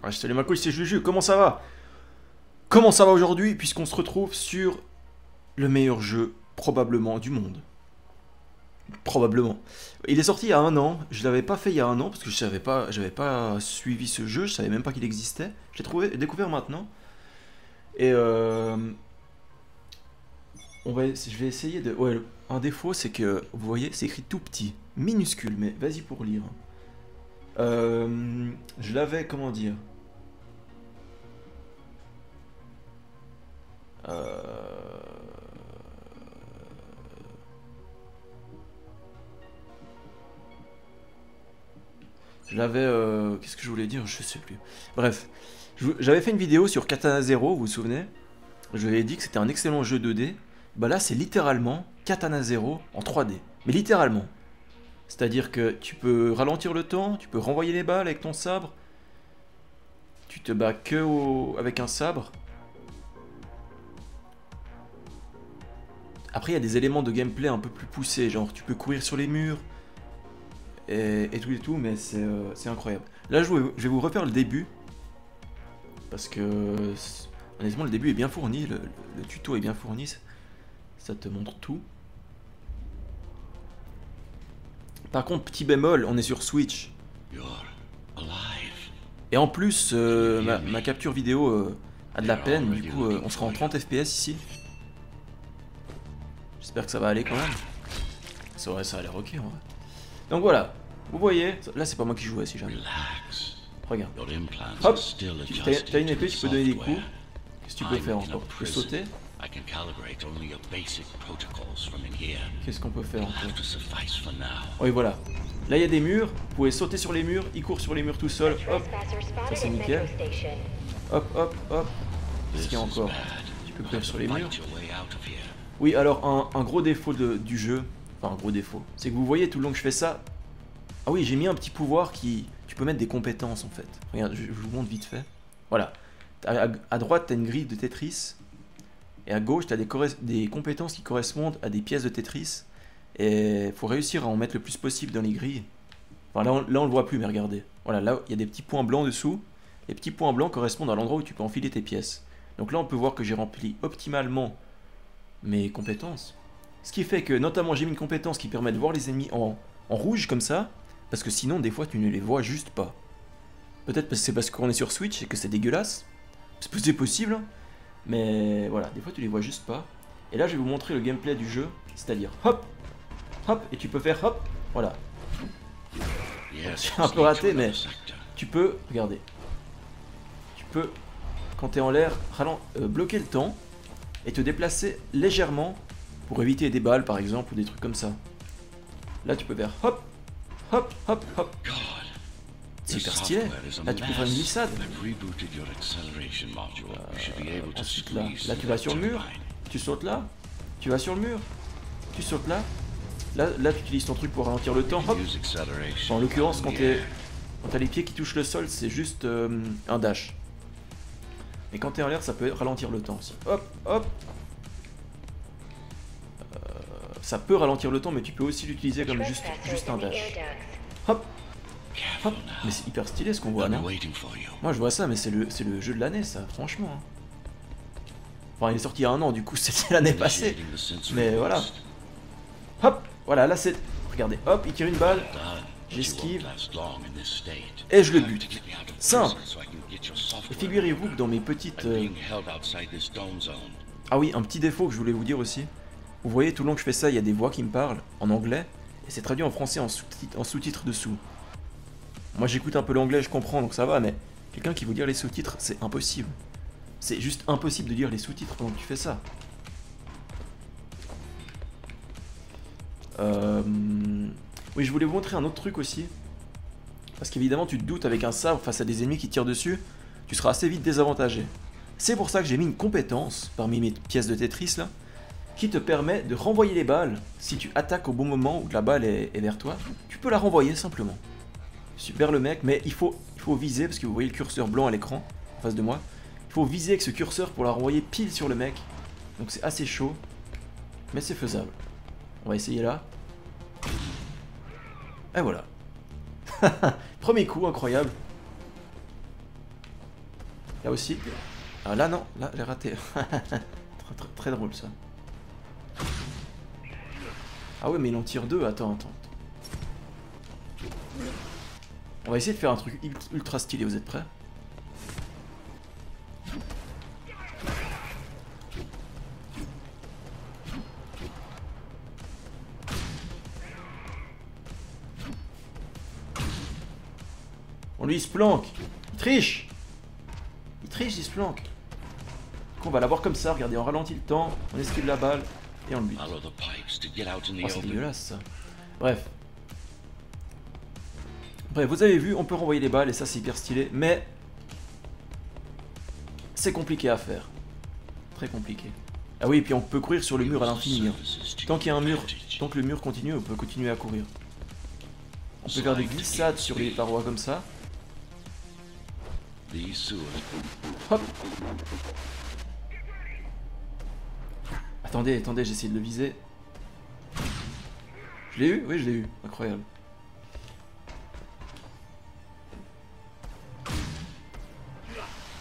Ouais, salut ma couille, c'est Juju, comment ça va? Comment ça va aujourd'hui, puisqu'on se retrouve sur le meilleur jeu, probablement, du monde. Probablement. Il est sorti il y a un an, je l'avais pas fait il y a un an, parce que j'avais pas suivi ce jeu, je savais même pas qu'il existait. Je l'ai découvert maintenant. Et je vais essayer de... Ouais, un défaut, c'est que, vous voyez, c'est écrit tout petit, minuscule, mais vas-y pour lire. Je l'avais, comment dire... Je l'avais... Qu'est-ce que je voulais dire? Je sais plus. Bref. J'avais fait une vidéo sur Katana Zero, vous vous souvenez? Je vous avais dit que c'était un excellent jeu 2D. Bah là, c'est littéralement Katana Zero en 3D. Mais littéralement. C'est-à-dire que tu peux ralentir le temps, tu peux renvoyer les balles avec ton sabre. Tu te bats avec un sabre. Après, il y a des éléments de gameplay un peu plus poussés, genre tu peux courir sur les murs et tout, mais c'est incroyable. Là, je vais vous refaire le début, parce que honnêtement, le début est bien fourni, le tuto est bien fourni, ça te montre tout. Par contre, petit bémol, on est sur Switch. Et en plus, ma capture vidéo a de la peine, du coup, on sera en 30 FPS ici. J'espère que ça va aller quand même. Ça a l'air ok en vrai. Donc voilà, vous voyez, là c'est pas moi qui jouais si jamais. Regarde. Hop, t'as une épée, tu peux donner des coups. Qu'est-ce que tu peux faire encore? Tu peux sauter. Qu'est-ce qu'on peut faire encore? Oui voilà. Là il y a des murs, vous pouvez sauter sur les murs, il court sur les murs tout seul. Hop, ça c'est nickel. Hop, hop, hop. Qu'est-ce qu'il y a encore? Tu peux courir sur les murs. Oui, alors un gros défaut du jeu, enfin un gros défaut, c'est que vous voyez tout le long que je fais ça. Ah oui, j'ai mis un petit pouvoir qui... Tu peux mettre des compétences en fait. Regarde, je vous montre vite fait. Voilà. À droite, tu as une grille de Tetris. Et à gauche, tu as des compétences qui correspondent à des pièces de Tetris. Et il faut réussir à en mettre le plus possible dans les grilles. Enfin là, on le voit plus, mais regardez. Voilà, là, il y a des petits points blancs dessous. Les petits points blancs correspondent à l'endroit où tu peux enfiler tes pièces. Donc là, on peut voir que j'ai rempli optimalement mes compétences. Ce qui fait que, notamment, j'ai mis une compétence qui permet de voir les ennemis en rouge, comme ça. Parce que sinon, des fois, tu ne les vois juste pas. Peut-être que c'est parce qu'on est sur Switch et que c'est dégueulasse. C'est possible. Mais voilà, des fois, tu les vois juste pas. Et là, je vais vous montrer le gameplay du jeu. C'est-à-dire, hop, hop, et tu peux faire hop, voilà. C'est un peu raté, mais tu peux, regardez. Tu peux, quand tu es en l'air, bloquer le temps et te déplacer légèrement pour éviter des balles, par exemple, ou des trucs comme ça. Là, tu peux faire hop, hop, hop, hop. C'est hyper stylé. Là, tu peux faire une glissade. Ensuite, là, tu vas sur le mur. Tu sautes là. Tu vas sur le mur. Tu sautes là. Là, tu utilises ton truc pour ralentir le temps. Hop. En l'occurrence, quand t'as les pieds qui touchent le sol, c'est juste un dash. Et quand t'es en l'air, ça peut ralentir le temps aussi. Hop, hop. Ça peut ralentir le temps, mais tu peux aussi l'utiliser comme juste un dash. Hop. Hop. Mais c'est hyper stylé ce qu'on voit, non? Moi je vois ça, mais c'est le jeu de l'année, ça, franchement. Enfin, il est sorti il y a un an, du coup c'était l'année passée. Mais voilà. Hop. Voilà, là c'est... Regardez, hop, il tire une balle. J'esquive. Et je le bute. Simple. Et figurez-vous que dans mes petites... Ah oui, un petit défaut que je voulais vous dire aussi. Vous voyez, tout le long que je fais ça, il y a des voix qui me parlent en anglais. Et c'est traduit en français en sous-titres dessous. Moi j'écoute un peu l'anglais, je comprends, donc ça va, mais quelqu'un qui veut lire les sous-titres, c'est impossible. C'est juste impossible de lire les sous-titres pendant que tu fais ça. Oui, je voulais vous montrer un autre truc aussi. Parce qu'évidemment, tu te doutes, avec un sabre face à des ennemis qui tirent dessus, tu seras assez vite désavantagé. C'est pour ça que j'ai mis une compétence, parmi mes pièces de Tetris là, qui te permet de renvoyer les balles. Si tu attaques au bon moment où la balle est vers toi, tu peux la renvoyer simplement. Super le mec, mais il faut viser, parce que vous voyez le curseur blanc à l'écran, en face de moi. Il faut viser avec ce curseur pour la renvoyer pile sur le mec. Donc c'est assez chaud, mais c'est faisable. On va essayer là. Et voilà. Premier coup, incroyable. Là aussi. Ah, là non, là j'ai raté. Très drôle ça. Ah ouais mais il en tire deux, attends. On va essayer de faire un truc ultra stylé, vous êtes prêts? Bon lui il se planque, il triche, il se planque. Donc on va l'avoir comme ça, regardez, on ralentit le temps, on esquive la balle et on le bute. Oh c'est dégueulasse ça. Bref, vous avez vu, on peut renvoyer les balles et ça c'est hyper stylé, mais c'est compliqué à faire. Très compliqué. Ah oui, et puis on peut courir sur le mur à l'infini. Hein. Tant qu'il y a un mur, tant que le mur continue, on peut continuer à courir. On peut faire des glissades sur les parois comme ça. Hop. Attendez, j'essaie de le viser. Je l'ai eu? Oui, je l'ai eu. Incroyable.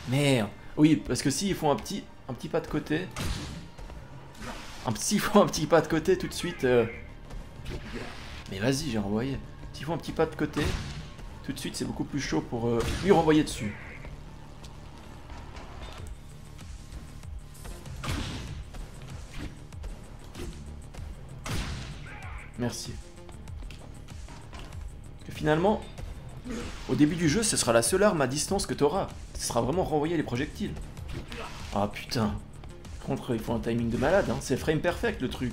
Merde. Oui, parce que s'ils font un petit pas de côté... S'ils font un petit pas de côté tout de suite... Mais vas-y, j'ai renvoyé. S'ils font un petit pas de côté, tout de suite c'est beaucoup plus chaud pour lui renvoyer dessus. Merci. Parce que finalement, au début du jeu, ce sera la seule arme à distance que tu auras. Ce sera vraiment renvoyer les projectiles. Ah putain. Par contre, il faut un timing de malade, hein. C'est frame perfect le truc.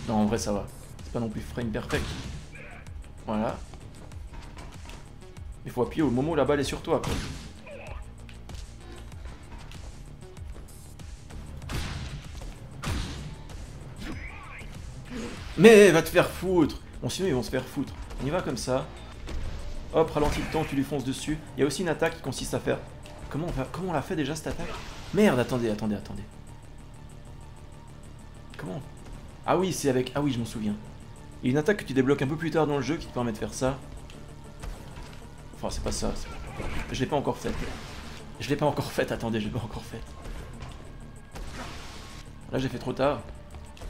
Non, en vrai, ça va. C'est pas non plus frame perfect. Voilà. Il faut appuyer au moment où la balle est sur toi, quoi. Mais va te faire foutre. Bon, sinon ils vont se faire foutre. On y va comme ça. Hop, ralentis le temps, tu lui fonces dessus. Il y a aussi une attaque qui consiste à faire... Comment on l'a fait déjà cette attaque? Merde, attendez. Comment? Ah oui, c'est avec... Ah oui, je m'en souviens. Il y a une attaque que tu débloques un peu plus tard dans le jeu qui te permet de faire ça. Enfin, c'est pas ça. Je l'ai pas encore fait. Attendez, je l'ai pas encore fait. Là, j'ai fait trop tard.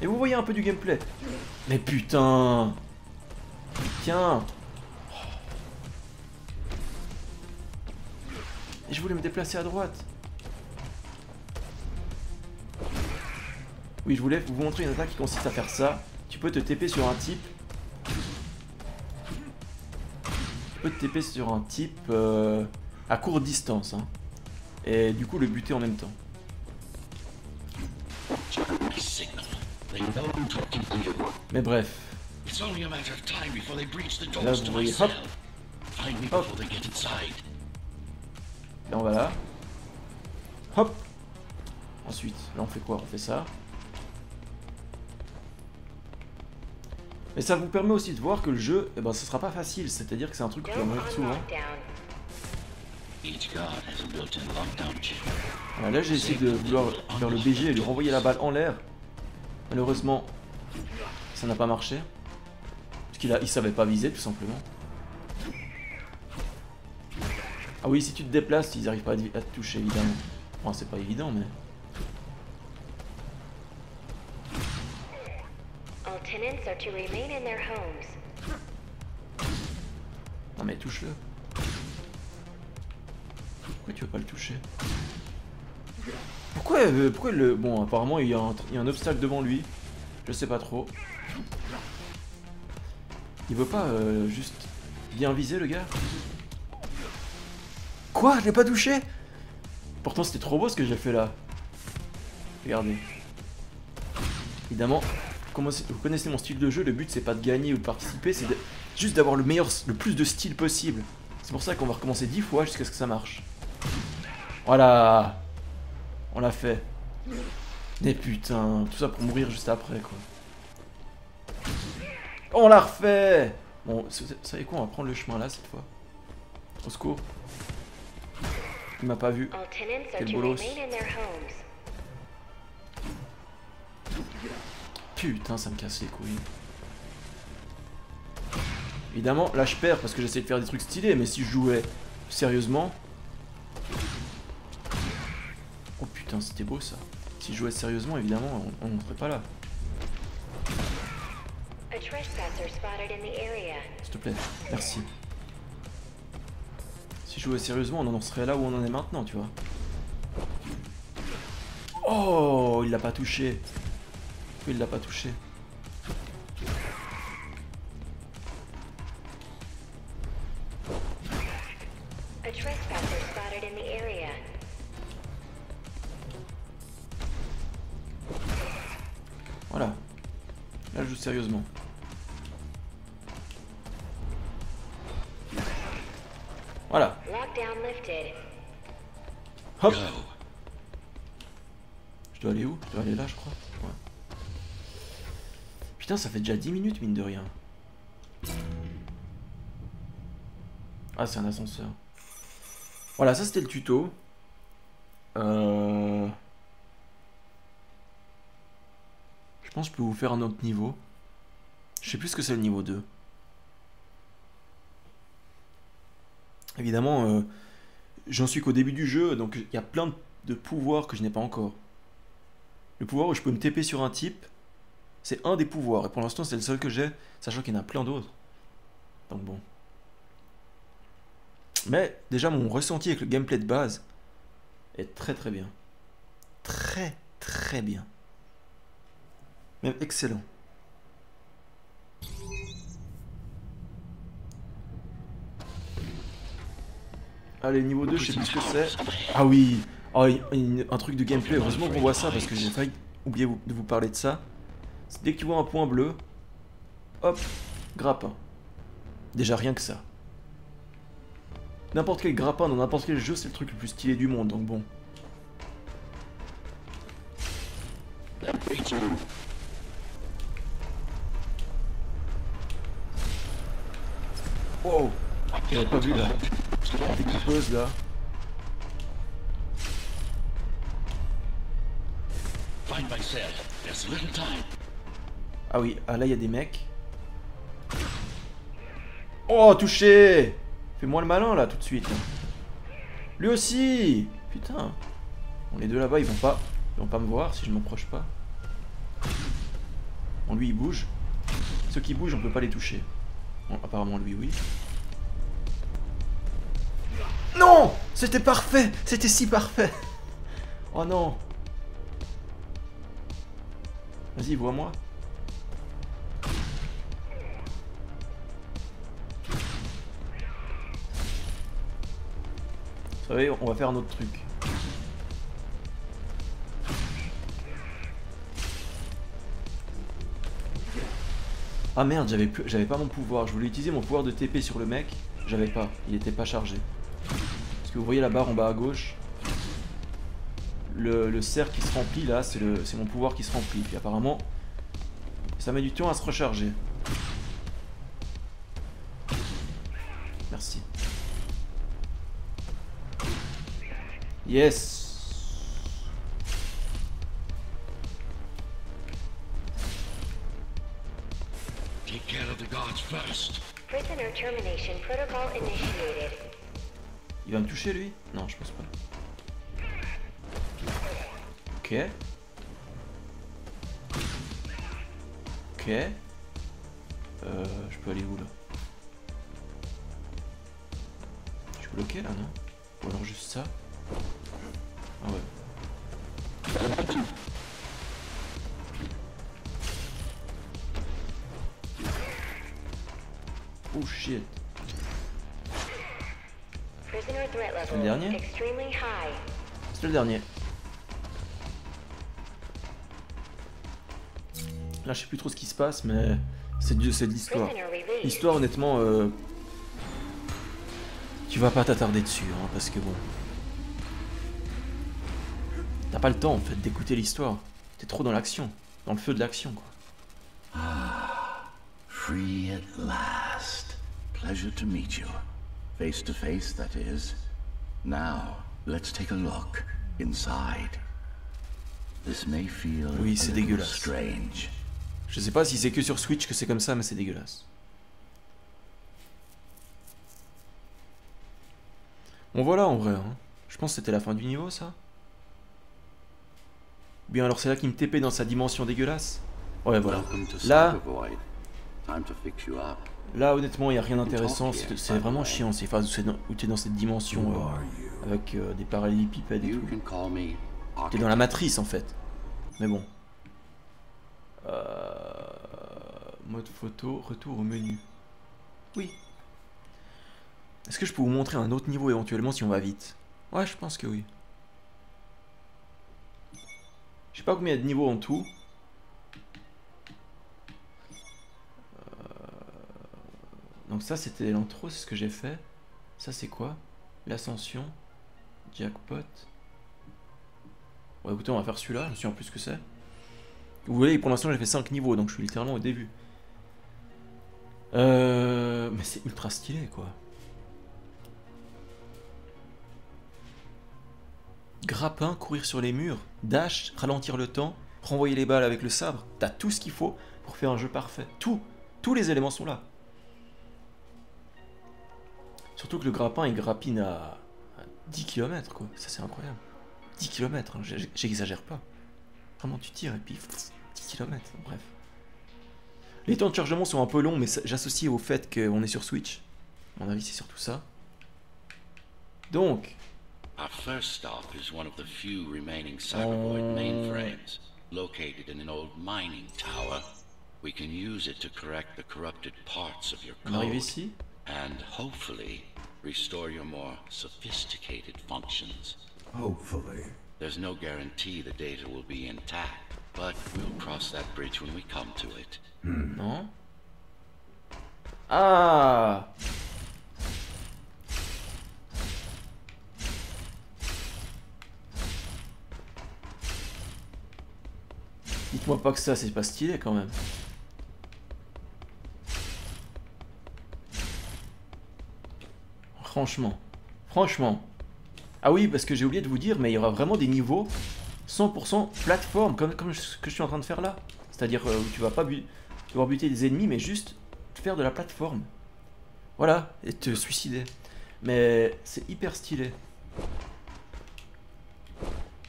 Et vous voyez un peu du gameplay. Mais putain. Tiens. Et je voulais me déplacer à droite. Oui, je voulais vous montrer une attaque qui consiste à faire ça. Tu peux te TP sur un type. À courte distance. Hein. Et du coup le buter en même temps. Mais bref. Là vous voyez, hop. Hop. Là on va là. Hop. Ensuite, là on fait quoi? On fait ça. Mais ça vous permet aussi de voir que le jeu, eh ben, ce sera pas facile, c'est-à-dire que c'est un truc qui va mourir souvent. Voilà, là j'ai essayé de vouloir faire le BG et lui renvoyer la balle en l'air. Malheureusement, ça n'a pas marché. Parce qu'il savait pas viser tout simplement. Ah oui, si tu te déplaces, ils n'arrivent pas à te toucher évidemment. Bon, c'est pas évident mais... Non mais touche-le. Pourquoi tu veux pas le toucher? Pourquoi le... Bon, apparemment il y a un obstacle devant lui. Je sais pas trop. Il veut pas juste bien viser le gars? Quoi? Je l'ai pas touché? Pourtant c'était trop beau ce que j'ai fait là. Regardez. Évidemment, vous connaissez mon style de jeu, le but c'est pas de gagner ou de participer, c'est juste d'avoir le plus de style possible. C'est pour ça qu'on va recommencer 10 fois jusqu'à ce que ça marche. Voilà. On l'a fait. Mais putain, tout ça pour mourir juste après quoi. On l'a refait. Bon, vous savez quoi, on va prendre le chemin là cette fois. Au secours. Il m'a pas vu. Quel bolos. Putain, ça me casse les couilles. Évidemment, là je perds parce que j'essaie de faire des trucs stylés, mais si je jouais sérieusement... putain, c'était beau ça. Si je jouais sérieusement, évidemment, on ne serait pas là. S'il te plaît, merci. Si je jouais sérieusement, on en serait là où on en est maintenant, tu vois. Oh, il l'a pas touché. Il l'a pas touché. Voilà. Là, je joue sérieusement. Voilà. Hop. Je dois aller où? Je dois aller là, je crois. Ouais. Putain, ça fait déjà 10 minutes, mine de rien. Ah, c'est un ascenseur. Voilà, ça c'était le tuto. Je pense que je peux vous faire un autre niveau. Je sais plus ce que c'est le niveau 2. Évidemment, j'en suis qu'au début du jeu, donc il y a plein de pouvoirs que je n'ai pas encore. Le pouvoir où je peux me TP sur un type, c'est un des pouvoirs. Et pour l'instant, c'est le seul que j'ai, sachant qu'il y en a plein d'autres. Donc bon. Mais déjà, mon ressenti avec le gameplay de base est très très bien. Très très bien. Même excellent. Allez, niveau 2, je sais plus ce que c'est. Ah oui, oh, un truc de gameplay. Heureusement qu'on voit ça parce que j'ai failli oublier de vous parler de ça. Dès que tu vois un point bleu, hop, grappin. Déjà rien que ça. N'importe quel grappin dans n'importe quel jeu, c'est le truc le plus stylé du monde, donc bon. Wow, j'avais pas vu là. La découpeuse là. Ah oui, ah là il y a des mecs. Oh, touché! Fais-moi le malin là tout de suite. Lui aussi! Putain. Bon, les deux là-bas ils vont pas me voir si je m'approche pas. Bon, lui il bouge. Ceux qui bougent on peut pas les toucher. Bon, apparemment lui oui. Non! C'était parfait! C'était si parfait! Oh non! Vas-y, vois-moi. Vous savez, on va faire un autre truc. Ah merde, j'avais pas mon pouvoir. Je voulais utiliser mon pouvoir de TP sur le mec. J'avais pas. Il était pas chargé. Parce que vous voyez la barre en bas à gauche. Le cercle qui se remplit là, c'est mon pouvoir qui se remplit. Puis apparemment, ça met du temps à se recharger. Merci. Yes. Take care of the guards first. Prisoner termination protocol initiated. Il va me toucher lui? Non, je pense pas. Ok. Ok. Je peux aller où là? Je suis bloqué là, non? Ou alors juste ça? Ah ouais. Oh shit. C'est le dernier? C'est le dernier. Là je sais plus trop ce qui se passe mais c'est de l'histoire. L'histoire honnêtement tu vas pas t'attarder dessus hein, parce que bon. T'as pas le temps en fait d'écouter l'histoire. T'es trop dans l'action. Dans le feu de l'action quoi. Ah, free at last. Pleasure to meet you. Face to face, that is. Now, let's take a look inside. This may feel oui, c'est dégueulasse. Strange. Je sais pas si c'est que sur Switch que c'est comme ça, mais c'est dégueulasse. Bon voilà en vrai. Hein. Je pense que c'était la fin du niveau ça. Bien alors c'est là qu'il me TP dans sa dimension dégueulasse. Ouais voilà. Là honnêtement il n'y a rien d'intéressant, c'est vraiment chiant ces phases où tu es dans cette dimension avec des parallélépipèdes et tout. Tu es dans la matrice en fait. Mais bon. Mode photo, retour au menu. Oui. Est-ce que je peux vous montrer un autre niveau éventuellement si on va vite? Ouais je pense que oui. Je sais pas combien il y a de niveaux en tout. Donc ça c'était l'intro, c'est ce que j'ai fait. Ça c'est quoi? L'ascension. Jackpot. Ouais écoutez on va faire celui-là, je me souviens plus ce que c'est. Vous voyez pour l'instant j'ai fait 5 niveaux donc je suis littéralement au début. Mais c'est ultra stylé quoi. Grappin, courir sur les murs, dash, ralentir le temps, renvoyer les balles avec le sabre. T'as tout ce qu'il faut pour faire un jeu parfait. Tous les éléments sont là. Surtout que le grappin il grappine à 10 km quoi. Ça c'est incroyable. 10 km, hein. J'exagère pas. Vraiment tu tires et puis 10 km, bref. Les temps de chargement sont un peu longs mais j'associe au fait qu'on est sur Switch. À mon avis c'est surtout ça. Donc... Our first stop is one of the few remaining Cybervoid mainframes, located in an old mining tower. We can use it to correct the corrupted parts of your code, ici. And hopefully restore your more sophisticated functions. Hopefully. There's no guarantee the data will be intact, but we'll cross that bridge when we come to it. Non. Ah. Dites-moi pas que ça c'est pas stylé quand même. Franchement. Ah oui parce que j'ai oublié de vous dire mais il y aura vraiment des niveaux 100% plateforme comme ce que je suis en train de faire là. C'est-à-dire où tu vas pas devoir buter des ennemis mais juste faire de la plateforme. Voilà, et te suicider. Mais c'est hyper stylé.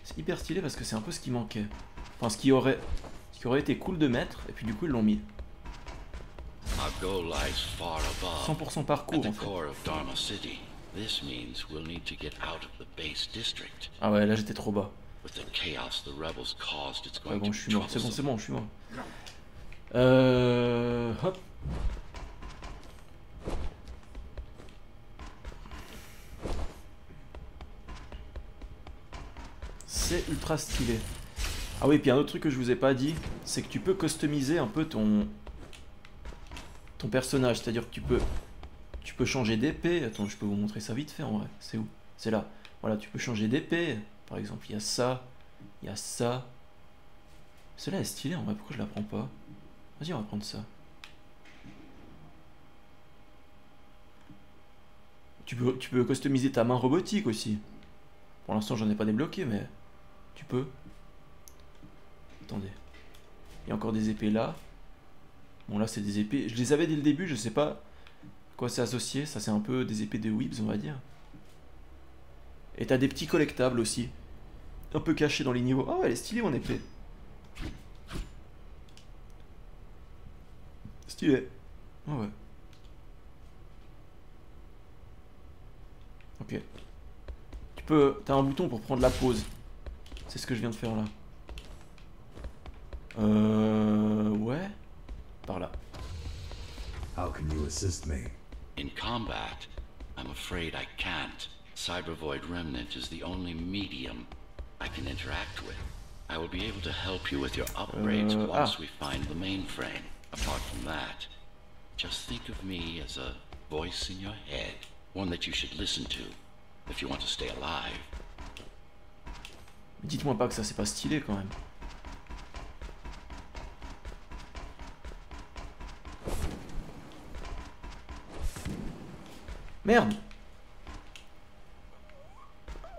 C'est hyper stylé parce que c'est un peu ce qui manquait. Enfin, ce qui aurait été cool de mettre, et puis du coup ils l'ont mis. 100% parcours en fait. Ah ouais, là j'étais trop bas. Ouais bon, je suis mort, c'est bon, je suis mort. Hop. C'est ultra stylé. Ah oui, puis un autre truc que je vous ai pas dit, c'est que tu peux customiser un peu ton personnage. C'est-à-dire que tu peux changer d'épée. Attends, je peux vous montrer ça vite fait en vrai. C'est où? C'est là. Voilà, tu peux changer d'épée. Par exemple, il y a ça. Il y a ça. Celle-là est stylée en vrai, pourquoi je la prends pas? Vas-y, on va prendre ça. Tu peux customiser ta main robotique aussi. Pour l'instant, j'en ai pas débloqué, mais tu peux. Attendez. Il y a encore des épées là. Bon là c'est des épées. Je les avais dès le début, je sais pas à quoi c'est associé. Ça c'est un peu des épées de Weebs on va dire. Et t'as des petits collectables aussi. Un peu cachés dans les niveaux. Ah ouais elle est stylée mon épée. Stylé. Ah ouais. Ok. T'as un bouton pour prendre la pause. C'est ce que je viens de faire là. Ouais. Par là. How can you assist me? In combat, I'm afraid I can't. Cybervoid Remnant is the only medium I can interact with. I will be able to help you with your upgrades once we find the mainframe. Apart from that, just think of me as a voice in your head, one that you should listen to if you want to stay alive. Dites-moi pas que ça c'est pas stylé quand même. Merde!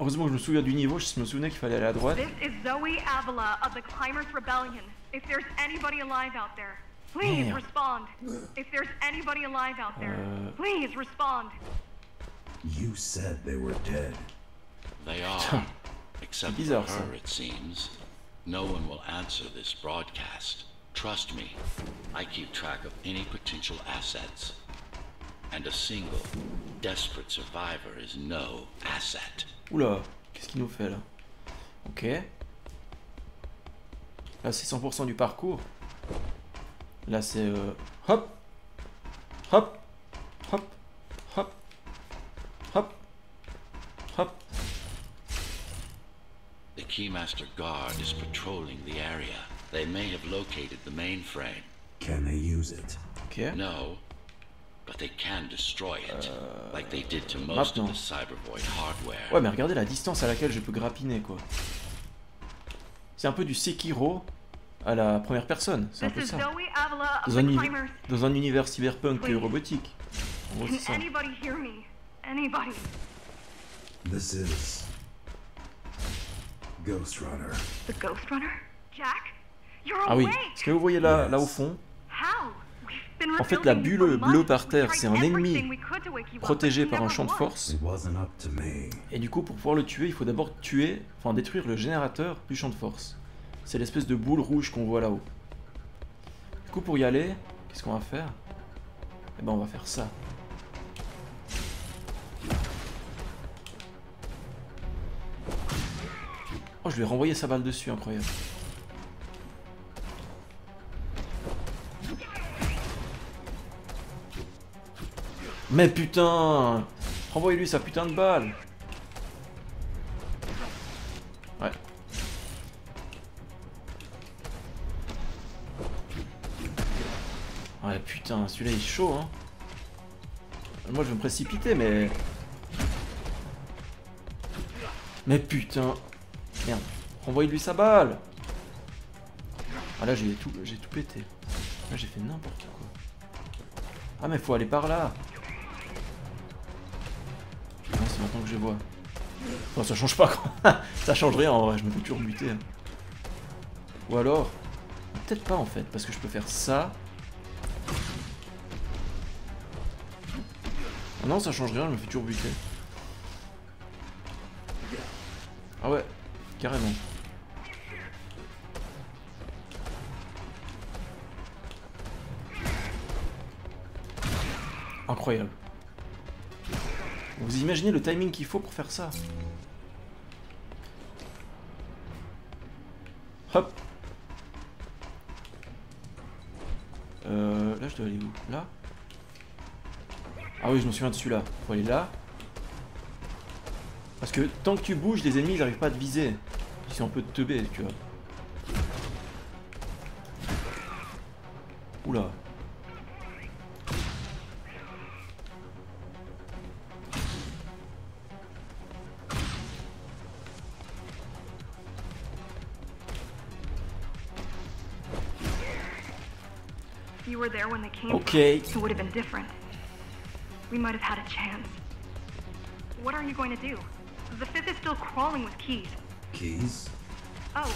Heureusement que je me souviens du niveau, je me souvenais qu'il fallait aller à droite. This is Zoe Avila of the Climbers Rebellion. If there's anybody alive out there, please respond. If there's anybody alive out there, please respond. You said they were dead. They are, except for her, it seems. No one will answer this broadcast. Trust me, I keep track of any potential assets. And a single, desperate survivor is no asset. Oula, qu'est-ce qu'il nous fait là? Ok. Là c'est 100% du parcours. Là c'est hop, hop, hop, hop, hop, hop. The Keymaster Guard is patrolling the area. They may have located the mainframe. Can they use it? Ok. No, but they can destroy it, like they did to most of the Maintenant. Cybervoid hardware. Ouais mais regardez la distance à laquelle je peux grappiner quoi. C'est un peu du Sekiro à la première personne, c'est un peu ça. Dans un univers cyberpunk robotique. En gros, c'est ça. This is Ghost Runner. The Ghost Runner? Jack? You're Ah oui, awake. ce que vous voyez là, là au fond, en fait la bulle bleue par terre, c'est un ennemi protégé par un champ de force. It wasn't up to me. Et du coup, pour pouvoir le tuer, il faut d'abord tuer, enfin détruire le générateur du champ de force. C'est l'espèce de boule rouge qu'on voit là-haut. Du coup, pour y aller, qu'est-ce qu'on va faire? Eh ben, on va faire ça. Oh, je lui ai renvoyé sa balle dessus, incroyable. Mais putain! Renvoyez-lui sa putain de balle! Ouais. Ouais, putain, celui-là il est chaud, hein. Moi je vais me précipiter, mais... Mais putain! Merde. Renvoyez-lui sa balle! Ah là j'ai tout pété. Là j'ai fait n'importe quoi. Ah mais faut aller par là! Non, c'est maintenant que je vois. Enfin, ça change pas quoi. Ça change rien en vrai, je me fais toujours buter. Ou alors... Peut-être pas en fait, parce que je peux faire ça... Ah non, ça change rien, je me fais toujours buter. Ah ouais, carrément. Incroyable. Vous imaginez le timing qu'il faut pour faire ça? Hop. Là je dois aller où? Là? Ah oui, je me souviens de celui-là. Faut aller là. Parce que tant que tu bouges, les ennemis ils n'arrivent pas à te viser. Ils sont un peu teubés, tu vois. Oula. You were there when they came. Okay. It would have been different. We might have had a chance. What are you going to do? The fifth is still crawling with keys. Keys? Oh,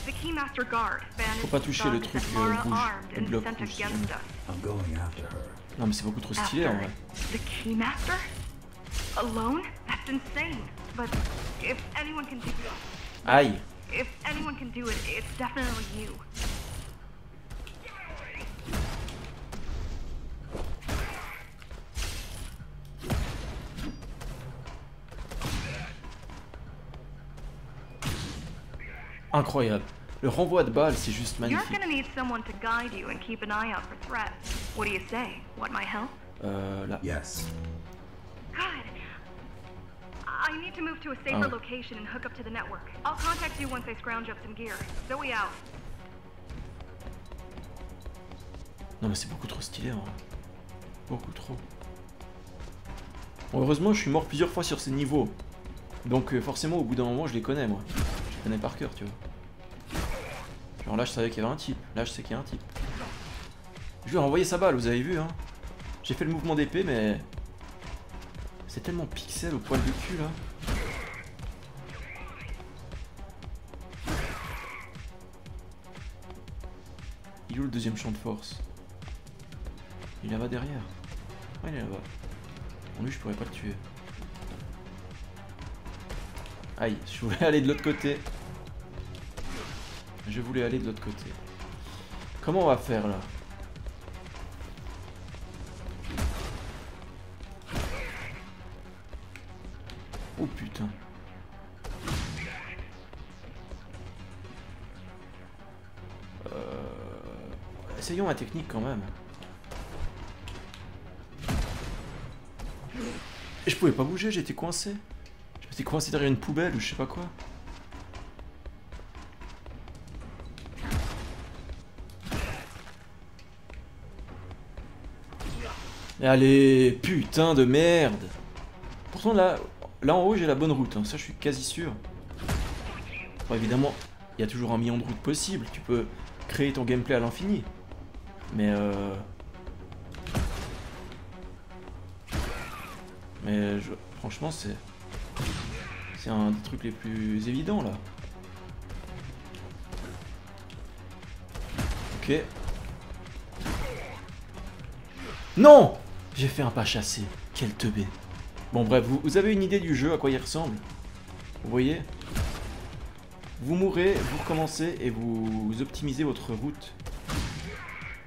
the Keymaster Guard. Faut pas toucher le truc rouge, le bloc rouge. I'm going after her. Non mais c'est beaucoup trop stylé en vrai. The Keymaster? Alone? That's insane. But if anyone can do it, Aïe. if anyone can do it, it's definitely you. Incroyable. Le renvoi de balles, c'est juste You're magnifique. gonna need someone to guide you and keep an eye out for threats. What do you say? Want my help? Là. Yes. Good. I need to move to a safer Oh. location and hook up to the network. I'll contact you once I scrounge up some gear. Zoe out. Non mais c'est beaucoup trop stylé en vrai. Beaucoup trop. Bon, heureusement je suis mort plusieurs fois sur ces niveaux. Donc forcément au bout d'un moment je les connais moi. Je les connais par cœur tu vois. Genre là je savais qu'il y avait un type. Là je sais qu'il y a un type. Je lui ai renvoyé sa balle, vous avez vu hein. J'ai fait le mouvement d'épée mais... C'est tellement pixel au poil de cul là. Il est où le deuxième champ de force? Il est là-bas derrière. Ouais, il est là-bas. Bon, lui, je pourrais pas le tuer. Aïe, je voulais aller de l'autre côté. Je voulais aller de l'autre côté. Comment on va faire là? Oh putain. Essayons la technique quand même. Et je pouvais pas bouger, j'étais coincé. J'étais coincé derrière une poubelle ou je sais pas quoi. Allez, putain de merde. Pourtant là en haut j'ai la bonne route, hein. Ça je suis quasi sûr. Bon, évidemment, il y a toujours un million de routes possibles. Tu peux créer ton gameplay à l'infini. Mais franchement c'est un des trucs les plus évidents là. Ok. Non! J'ai fait un pas chassé. Quel teubé. Bon bref, vous avez une idée du jeu, à quoi il ressemble? Vous voyez? Vous mourrez, vous recommencez et vous optimisez votre route.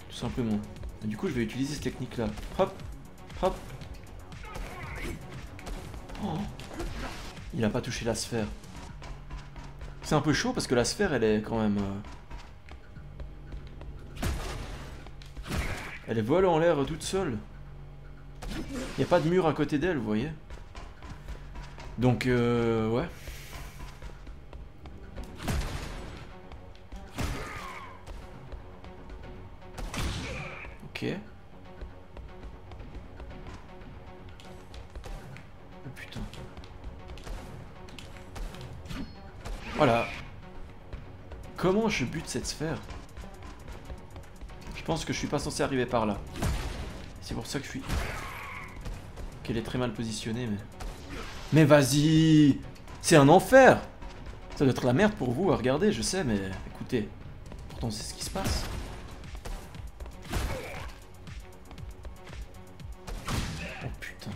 Tout simplement. Et du coup, je vais utiliser cette technique-là. Hop, hop. Oh. Il a pas touché la sphère. C'est un peu chaud parce que la sphère, elle est quand même... Elle vole en l'air toute seule. Il n'y a pas de mur à côté d'elle, vous voyez. Donc, ouais. Ok. Oh putain. Voilà. Comment je bute cette sphère? Je pense que je suis pas censé arriver par là. C'est pour ça que je suis... qu'elle est très mal positionnée, mais... Mais vas-y! C'est un enfer! Ça doit être la merde pour vous à regarder, je sais, mais... Écoutez, pourtant c'est ce qui se passe. Oh putain.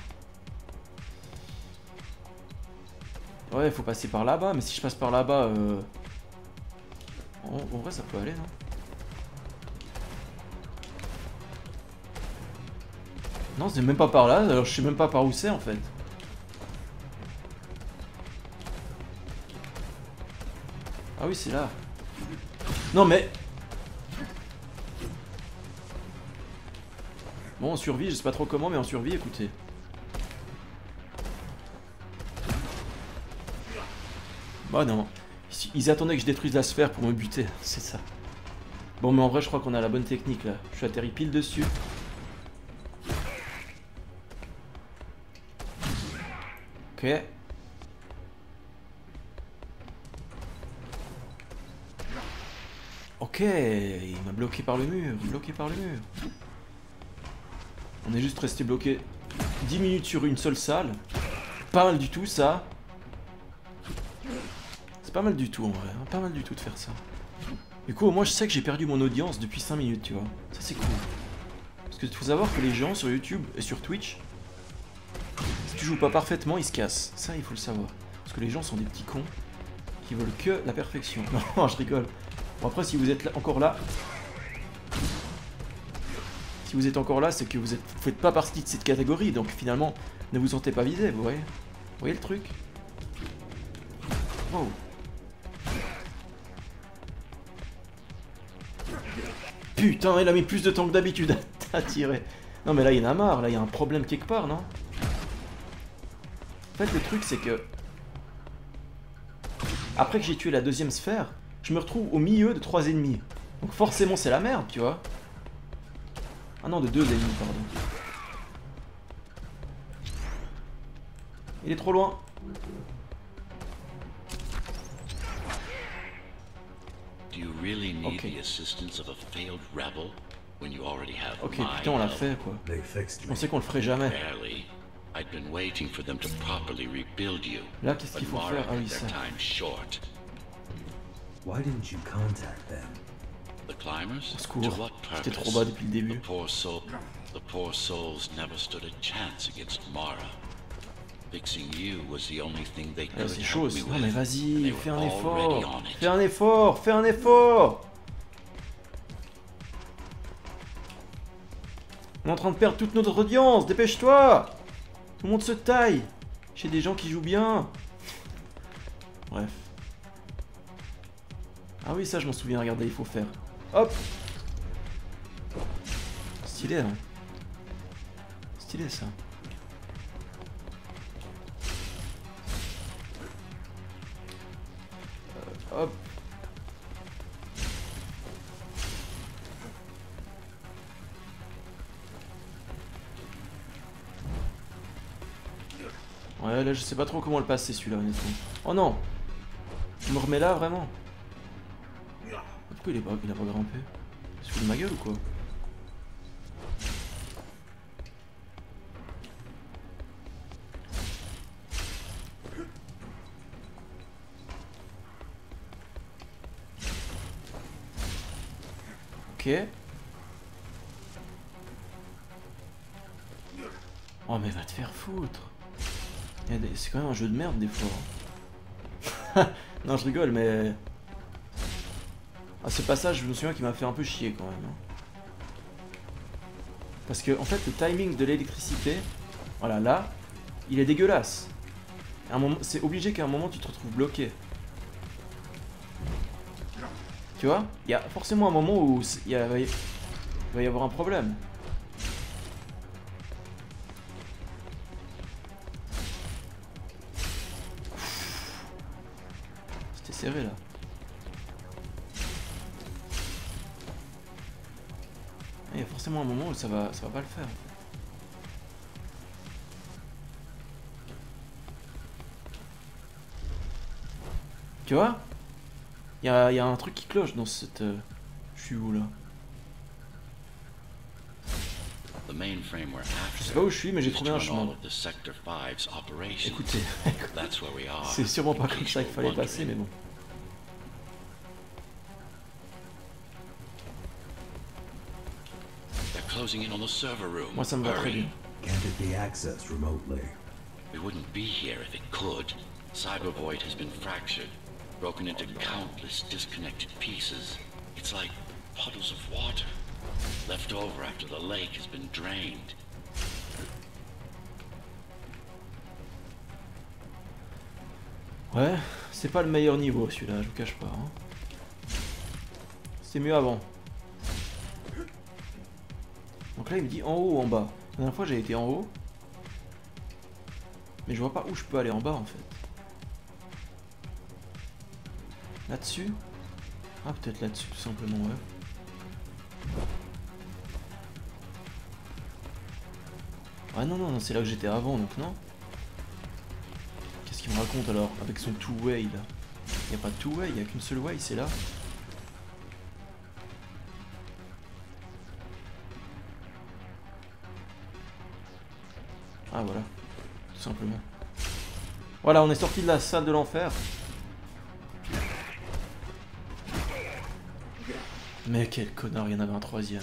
Ouais, il faut passer par là-bas, mais si je passe par là-bas... En vrai, ça peut aller, non? Non, c'est même pas par là, alors je sais même pas par où c'est en fait. Ah oui, c'est là. Non mais... Bon, on survit, je sais pas trop comment, mais on survit, écoutez. Bah non. Ils attendaient que je détruise la sphère pour me buter, c'est ça. Bon, mais en vrai, je crois qu'on a la bonne technique là. Je suis atterri pile dessus. Ok. Ok, il m'a bloqué par le mur, On est juste resté bloqué 10 minutes sur une seule salle. Pas mal du tout ça. C'est pas mal du tout en vrai, hein. Pas mal du tout de faire ça. Du coup, moi je sais que j'ai perdu mon audience depuis 5 minutes, tu vois. Ça c'est cool. Parce que il faut savoir que les gens sur YouTube et sur Twitch, si tu joues pas parfaitement, ils se cassent. Ça, il faut le savoir. Parce que les gens sont des petits cons qui veulent que la perfection. Non, je rigole. Bon, après, si vous êtes là, encore là... Si vous êtes encore là, c'est que vous faites pas partie de cette catégorie. Donc finalement, ne vous sentez pas visé, vous voyez? Vous voyez le truc? Oh. Putain, il a mis plus de temps que d'habitude à tirer. Non mais là, il y en a marre. Là, il y a un problème quelque part, non? En fait, le truc, c'est que... Après que j'ai tué la deuxième sphère, je me retrouve au milieu de 3 ennemis. Donc forcément, c'est la merde, tu vois. Ah non, de 2 ennemis, pardon. Il est trop loin. Ok, putain, on l'a fait, quoi. Je pensais qu'on le ferait jamais. Là, qu'est-ce qu'il faut faire? Ah oui, ça. Au secours, j'étais trop bas depuis le début. C'est chaud. Non mais vas-y, fais un effort. Fais un effort, fais un effort. On est en train de perdre toute notre audience, dépêche-toi. Tout le monde se taille. J'ai des gens qui jouent bien. Bref. Ah oui, ça je m'en souviens, regardez, il faut faire. Hop. Stylé, hein. Stylé ça. Hop. Ouais, là je sais pas trop comment le passer celui-là, honnêtement. Oh non! Je me remets là vraiment? Pourquoi il a pas grimpé? Il se fout de ma gueule ou quoi? Ok. Oh mais va te faire foutre. C'est quand même un jeu de merde des fois. Non je rigole mais... Ah ce passage je me souviens qu'il m'a fait un peu chier quand même. Hein. Parce que en fait le timing de l'électricité, voilà là, il est dégueulasse. C'est obligé qu'à un moment tu te retrouves bloqué. Tu vois? Il y a forcément un moment où il va y avoir un problème. C'était serré là. Il y a forcément un moment où ça va pas le faire. Tu vois? Il y a un truc qui cloche dans cette... Je suis où là? Je sais pas où je suis mais j'ai trouvé un chemin. Écoutez, c'est sûrement pas comme ça qu'il fallait passer mais bon. Moi ça me va très bien. Can't it be accessed remotely? We wouldn't be here if it could. Cybervoid has been fractured, broken into countless disconnected pieces. It's like puddles of water, left over after the lake has been drained. Ouais, c'est pas le meilleur niveau celui-là, je vous cache pas. Hein. C'était mieux avant. Donc là il me dit en haut ou en bas. La dernière fois j'ai été en haut. Mais je vois pas où je peux aller en bas en fait. Là-dessus? Ah peut-être là-dessus tout simplement, ouais. Ah non non, non c'est là que j'étais avant donc non. Qu'est-ce qu'il me raconte alors avec son two-way là? Il n'y a pas de two-way, il n'y a qu'une seule way, c'est là. Ah voilà, tout simplement. Voilà, on est sorti de la salle de l'enfer. Mais quel connard, il y en avait un troisième.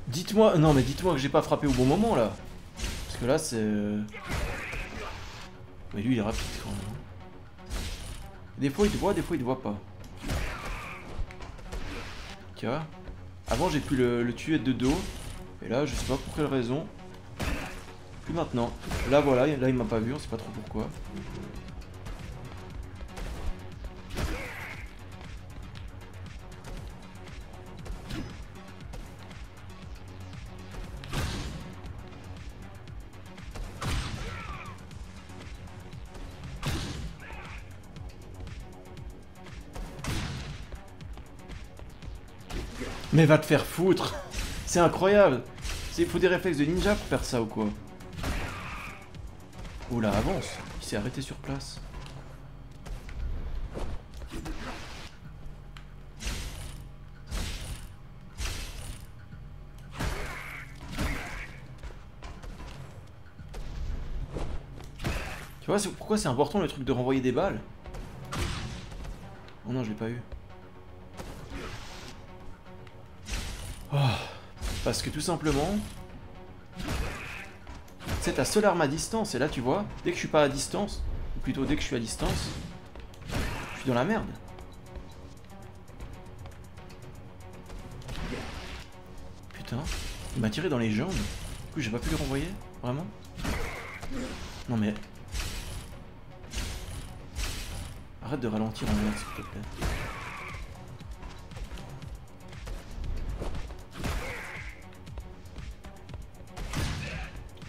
Dites-moi, non mais dites-moi que j'ai pas frappé au bon moment là. Parce que là c'est... Mais lui il est rapide quand même. Des fois il te voit, des fois il te voit pas. Tu vois? Avant j'ai pu le tuer de dos. Et là je sais pas pour quelle raison. Plus maintenant. Là voilà, là il m'a pas vu, on sait pas trop pourquoi. Mais va te faire foutre! C'est incroyable! Il faut des réflexes de ninja pour faire ça ou quoi? Oula, avance! Il s'est arrêté sur place. Tu vois, pourquoi c'est important le truc de renvoyer des balles? Oh non, je l'ai pas eu. Oh, parce que tout simplement... C'est ta seule arme à distance. Et là, tu vois, dès que je suis pas à distance, ou plutôt dès que je suis à distance, je suis dans la merde. Putain, il m'a tiré dans les jambes. Du coup, j'ai pas pu le renvoyer. Vraiment? Non mais... Arrête de ralentir en l'air, s'il te plaît.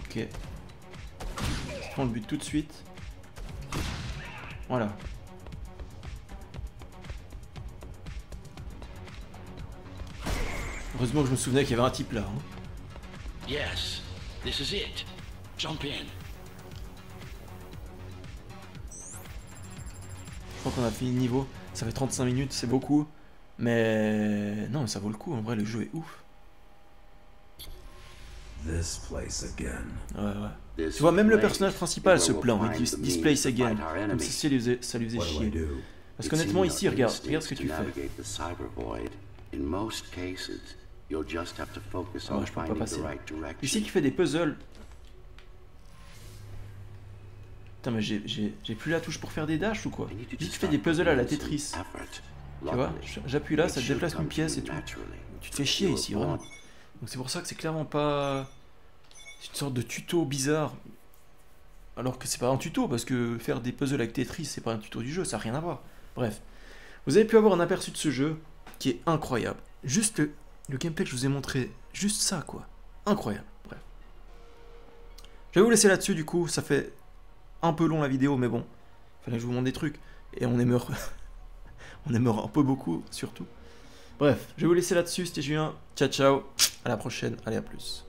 Ok. Je prends le but tout de suite. Voilà. Heureusement que je me souvenais qu'il y avait un type là. Hein. Yes, this is it. Jump in. Je crois qu'on a fini le niveau. Ça fait 35 minutes, c'est beaucoup. Mais non, mais ça vaut le coup. En vrai, le jeu est ouf. This place again. Ouais, ouais. Tu vois, même le personnage principal se plaint. Il dit This place again. Comme si ça lui faisait chier. Parce qu'honnêtement, ici, regarde ce que tu fais. Oh, je peux pas passer. Ici, qui fait des puzzles. Putain, mais j'ai plus la touche pour faire des dashs ou quoi? Ici, tu fais des puzzles à la Tetris. Tu vois, j'appuie là, ça te déplace une pièce et tout. Tu te fais chier ici, vraiment. Donc c'est pour ça que c'est clairement pas... C'est une sorte de tuto bizarre. Alors que c'est pas un tuto, parce que faire des puzzles avec Tetris, c'est pas un tuto du jeu, ça n'a rien à voir. Bref. Vous avez pu avoir un aperçu de ce jeu qui est incroyable. Juste le gameplay que je vous ai montré, juste ça quoi. Incroyable, bref. Je vais vous laisser là-dessus du coup, ça fait un peu long la vidéo, mais bon. Fallait que je vous montre des trucs. Et on est mort. On est mort un peu beaucoup, surtout. Bref, je vais vous laisser là-dessus, c'était Julien. Ciao, ciao. À la prochaine. Allez, à plus.